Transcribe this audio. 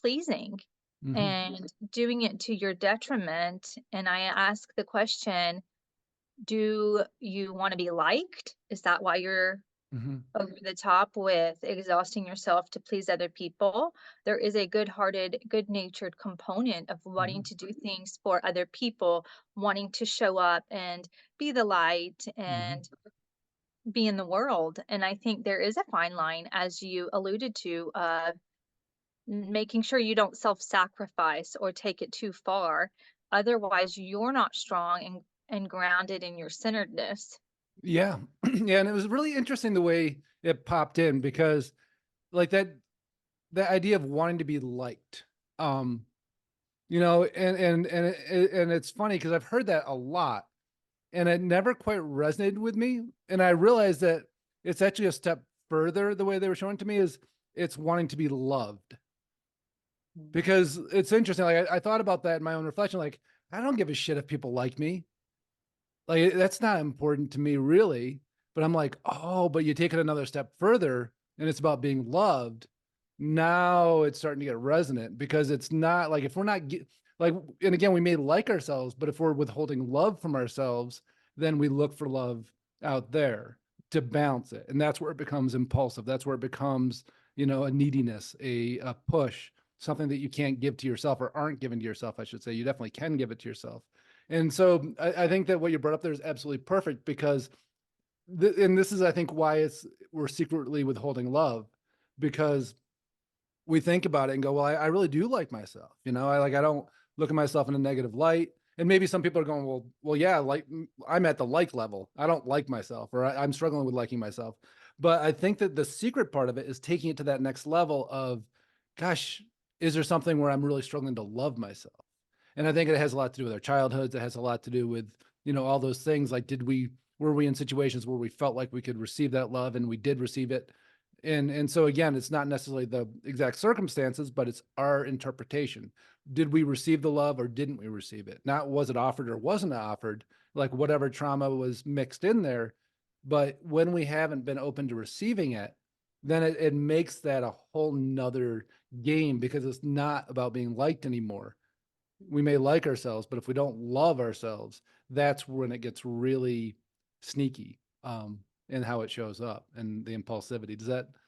pleasing Hmm. and doing it to your detriment. And I ask the question, do you want to be liked? Is that why you're Hmm. over the top with exhausting yourself to please other people? There is a good-hearted, good-natured component of wanting Hmm. to do things for other people, wanting to show up and be the light Hmm. and be in the world. And I think there is a fine line, as you alluded to, making sure you don't self-sacrifice or take it too far. Otherwise, you're not strong and grounded in your centeredness. Yeah. Yeah. And it was really interesting the way it popped in because like that idea of wanting to be liked. Um, and it's funny because I've heard that a lot and it never quite resonated with me. And I realized that it's actually a step further. The way they were showing it to me is it's wanting to be loved, because it's interesting. Like I thought about that in my own reflection. Like, I don't give a shit if people like me. Like that's not important to me really. But I'm like, oh, but you take it another step further and it's about being loved. Now it's starting to get resonant because it's not like if we're not like, and again, we may like ourselves, but if we're withholding love from ourselves, then we look for love out there to balance it. And that's where it becomes impulsive. That's where it becomes, a neediness, a push, something that you can't give to yourself or aren't giving to yourself, I should say. You definitely can give it to yourself. And so I think that what you brought up there is absolutely perfect because, and this is, I think, why we're secretly withholding love, because we think about it and go, well, I really do like myself. I don't look at myself in a negative light. And maybe some people are going, yeah, like I'm at the like level. I don't like myself, or I'm struggling with liking myself. But I think that the secret part of it is taking it to that next level of, gosh, is there something where I'm really struggling to love myself? And I think it has a lot to do with our childhoods. It has a lot to do with, all those things. Like, were we in situations where we felt like we could receive that love and we did receive it? And so again, it's not necessarily the exact circumstances, but it's our interpretation. Did we receive the love or didn't we receive it? Not was it offered or wasn't it offered, like whatever trauma was mixed in there. But when we haven't been open to receiving it, then it makes that a whole nother game, because it's not about being liked anymore. We may like ourselves, but if we don't love ourselves, that's when it gets really sneaky, in how it shows up and the impulsivity. Does that